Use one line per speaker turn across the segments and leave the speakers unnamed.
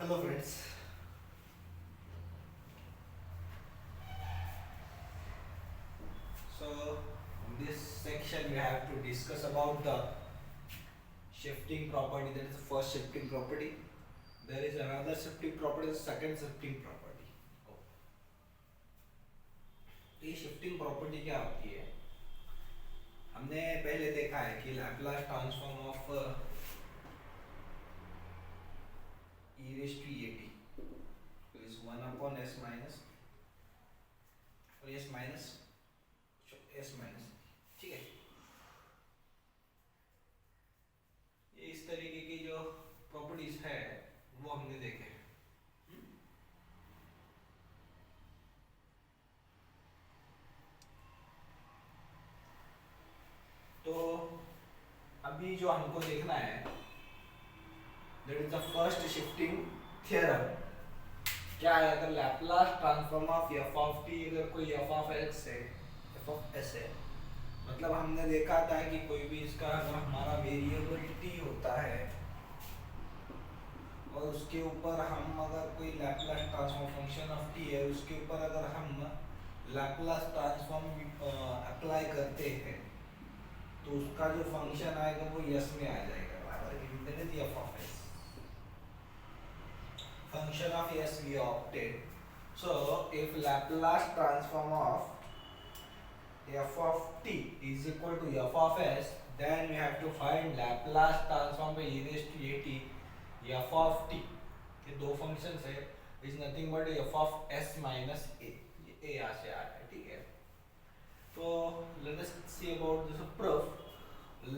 Hello friends. So in this section we have to discuss about the shifting property. That is the first shifting property. There is another shifting property, the second shifting property. तो ये shifting property क्या होती है? हमने पहले देखा है कि Laplace transform of e raised to at is 1 upon s minus और s minus ठीक है. ये इस तरीके की जो प्रॉपर्टीज है वो हमने देखे. तो अभी जो हमको देखना है that is the first shifting theorem. क्या है? अगर Laplace transform of f of t अगर कोई f ऑफ x है, f ऑफ s है, मतलब हमने देखा था कि कोई भी इसका हमारा वेरिएबल t होता है और उसके ऊपर हम अगर कोई Laplace transform function of t है उसके ऊपर अगर हम लैपलास ट्रांसफॉर्म अप्लाई करते हैं तो उसका जो फंक्शन आएगा वो s में आ जाएगा बराबर. That is f of s. Function of s we opted. So if Laplace transform of f of t is equal to f of s, then we have to find Laplace transform by e raised to at f of t. ये दो functions है, is nothing but f of s minus a. ये यहाँ से आ रहा है, ठीक है. तो let us see about this proof.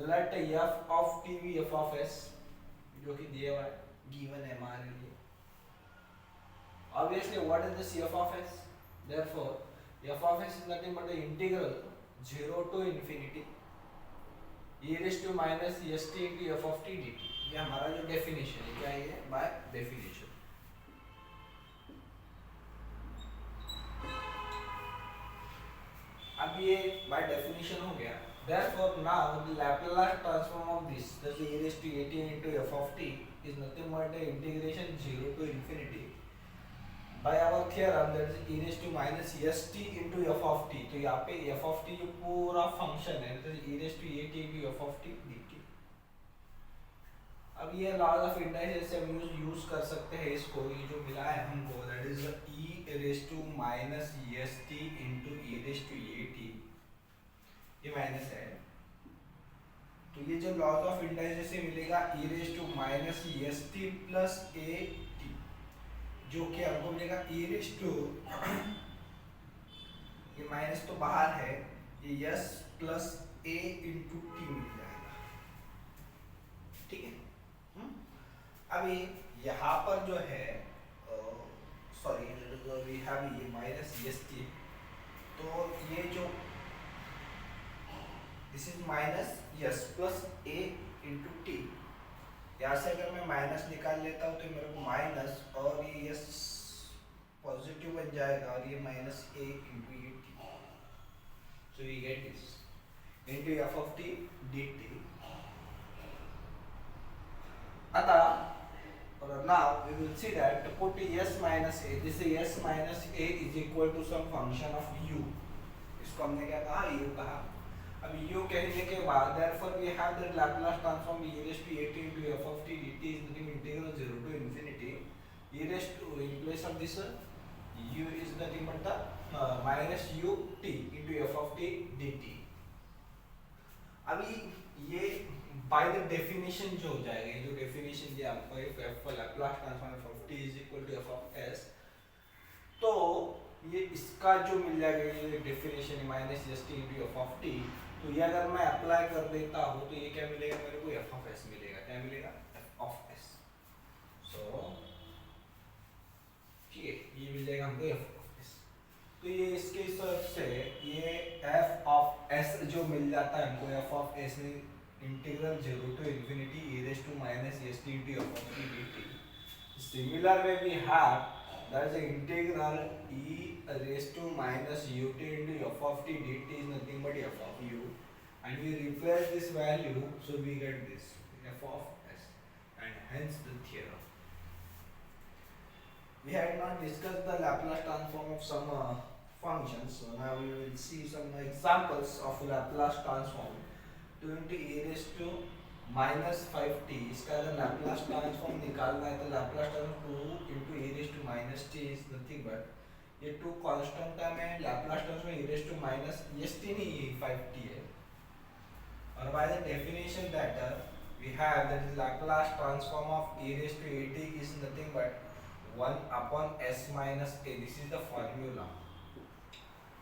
Let f of t be f of s, जो कि दिया हुआ है, given है हमारे लिए. Obviously, what is this f of s? Therefore, f of s is nothing but the integral 0 to infinity e raised to minus st into f of t dt. ये हमारा जो डेफिनेशन है, क्या ये? By definition. अब ये by definition हो गया. Therefore, now the Laplace transform of this, that is e raised to at into f of t, is nothing but the integration 0 to infinity by our theorem that is e raised to minus st into f of t. तो यहाँ पे f of t जो पूरा function है तो e raised to at into f of t dt. अब ये laws of indices से हम यूज कर सकते हैं इसको. ये जो मिला है हमको that is e raised to minus st into e raised to at, ये माइनस है. तो ये जो लॉज ऑफ इंडाइसेस से मिलेगा e raised to minus st plus at, जो कि हमको मिलेगा e raised to ये माइनस तो बाहर है, ये s plus a into t मिल जाएगा. ठीक है. अभी यहाँ पर जो है सॉरी वी हैव ये माइनस एस टी, तो ये जो this is minus s plus a into t. यहाँ से अगर मैं माइनस निकाल लेता हूँ तो मेरे को माइनस और ये s पॉजिटिव बन जाएगा और ये माइनस a इंटू ये t. So we get this into f of t dt. अतः now we will see that to put s minus a, this is s minus a is equal to some function of u. इसको हमने क्या कहा? u कहा. अब u कहने के बाद therefore we have the Laplace transform e raised to at into f of t dt is nothing integral 0 to infinity e raised to, in place of this u is nothing but the minus u t into f of t dt. अभी ये by the definition जो हो जाएगा, ये जो definition दिया आपको if f Laplace transform f of t is equal to f of s, तो ये इसका जो मिल जाएगा ये definition minus s T into F of T. तो ये अगर मैं अप्लाई कर देता हूँ तो ये क्या मिलेगा मेरे को? एफ ऑफ एस मिलेगा. क्या मिलेगा? F of S. सो ठीक है, ये मिल जाएगा हमको एफ ऑफ एस. तो ये इसके हिसाब से ये एफ ऑफ एस जो मिल जाता है हमको, एफ ऑफ एस में integral 0 to infinity e raised to minus st into f of t dt. Similar way we have that is the integral e raised to minus ut into f of t dt is nothing but f of u, and we replace this value so we get this f of s, and hence the theorem. We had not discussed the Laplace transform of some functions, so now we will see some examples of Laplace transform. 2 into e raised to minus 5t इसका अगर Laplace transform निकालना है तो Laplace transform 2 into e raised to minus t is nothing but ये 2 constant term है Laplace transform e raised to minus st नहीं 5t है और by the definition that we have that is Laplace transform of e raised to at is nothing but 1 upon s minus a. This is the formula.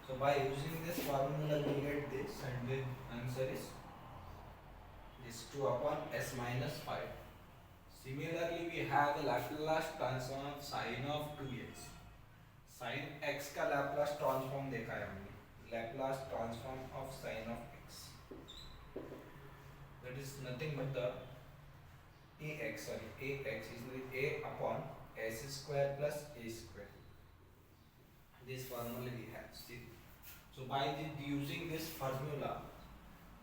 So by using this formula we get this and the answer is 2 upon s minus 5. Similarly, we have the Laplace transform of sin of 2x. Sin x का Laplace transform देखा है हमने. Laplace transform of sin of x. That is nothing but the ax. Sorry, ax is a upon s square plus a square. This formula we have. See. So by using this formula,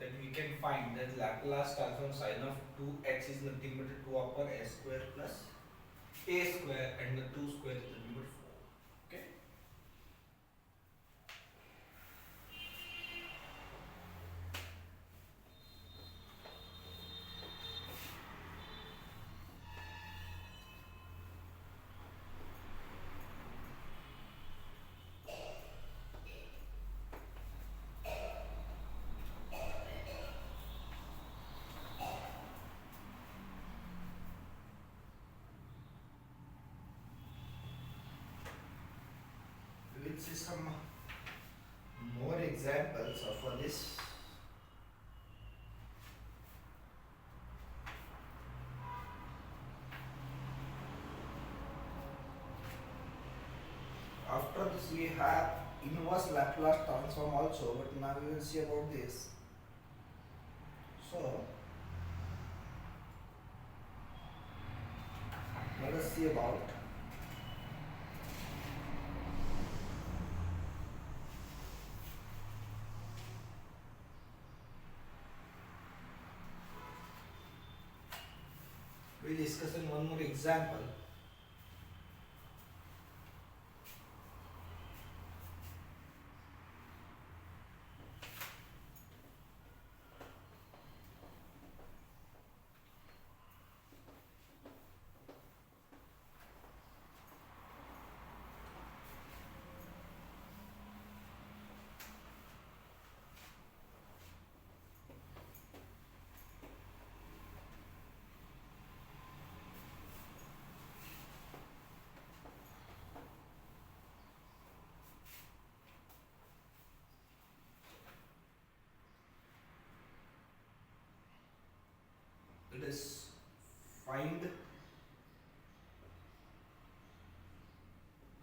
that we can find that Laplace transform sin of 2x is nothing but 2 upon s square plus a square and the 2 square is nothing but 4. Okay. We'll see some more examples for this. After this we have inverse Laplace transform also, but now we will see about this. So let us see about we'll discuss in one more example. Let us find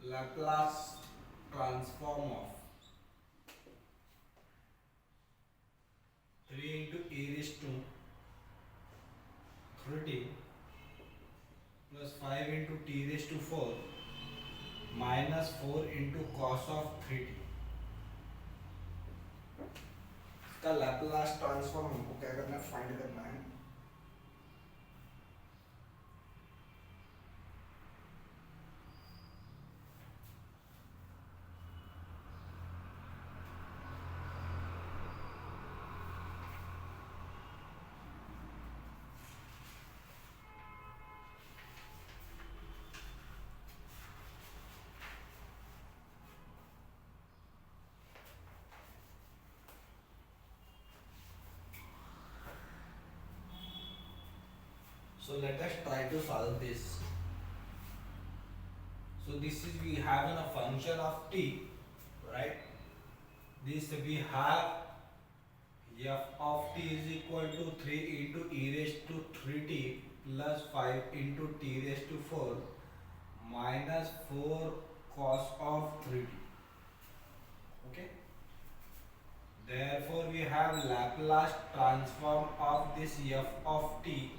Laplace transform of 3 into e raised to 30 plus 5 into t raised to 4 minus 4 into cos of 3t. इसका Laplace transform हमको क्या करना है, find करना है. So let us try to solve this. So this is we have a function of t, right? This we have f of t is equal to 3 into e raised to 3t plus 5 into t raised to 4 minus 4 cos of 3t. Okay. Therefore we have Laplace transform of this f of t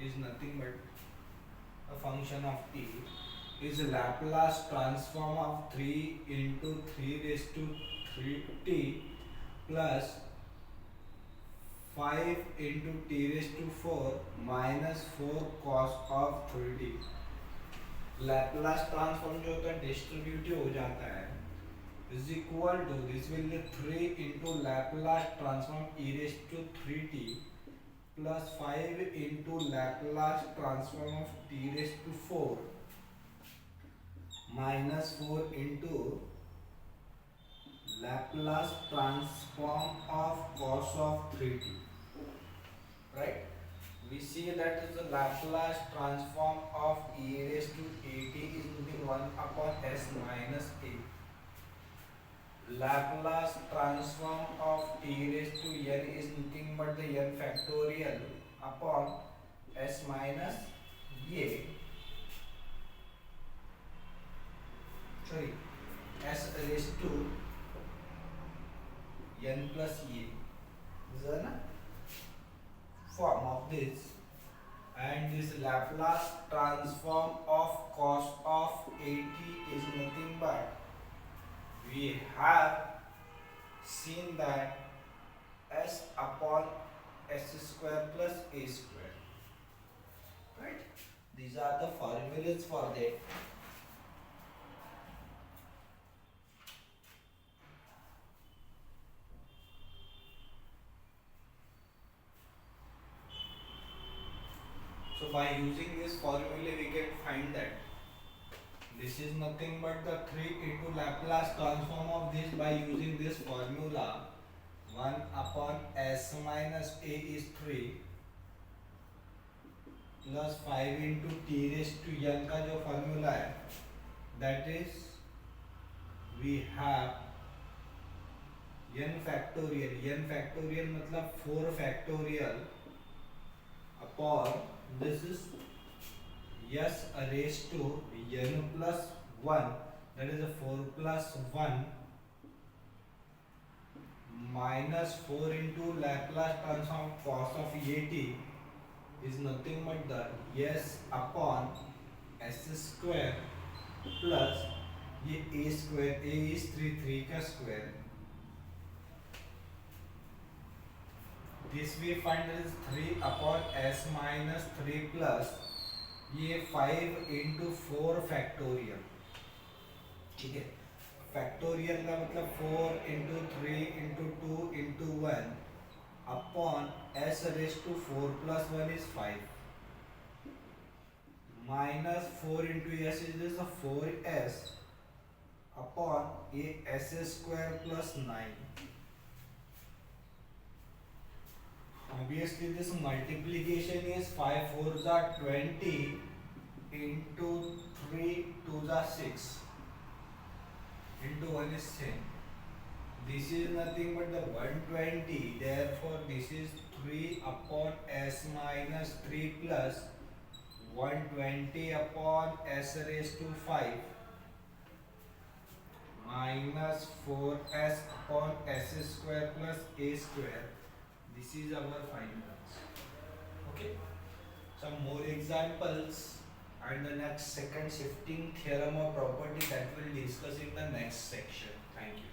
is nothing but a function of t is Laplace transform of 3 into 3 raised to 3t plus 5 into t raised to 4 minus 4 cos of 3t. Laplace transform जो होता है distributive हो जाता है is equal to this will be 3 into Laplace transform e raised to 3t plus 5 into Laplace transform of t raised to 4 minus 4 into Laplace transform of cos of 3t. Right? We see that is the Laplace transform of e raised to at is nothing 1 upon s minus a. Laplace transform of t raised to n is nothing but the n factorial upon s minus a. Sorry, s raised to n plus a. This is a form of this, and this Laplace transform of cos of at is nothing but we have seen that s upon s square plus a square, right? These are the formulas for that. So by using this formula we can find that this is nothing but the 3 into Laplace transform of this by using this formula. 1 upon s minus a is 3 plus 5 into t raised to n का जो formula है that is we have n factorial मतलब 4 factorial upon this is s raised to n plus 1, that is a 4 plus 1 minus 4 into Laplace transform cos of at is nothing but the s upon s square plus ये a square, a is 3 का square, this we find is 3 upon s minus 3 plus ये 5 into 4 factorial. ठीक है, factorial का मतलब 4 into 3 into 2 into 1 upon s raised to 4 plus 1 is 5 minus 4 into s is this 4s upon a s square plus 9. Obviously this multiplication is 5 4s are 20 into 3 2s are 6 into 1 is 10. This is nothing but the 120, therefore this is 3 upon s minus 3 plus 120 upon s raised to 5 minus 4s upon s square plus a square. This is our final answer. Okay, some more examples and the next second shifting theorem or property that we'll discuss in the next section. Thank you.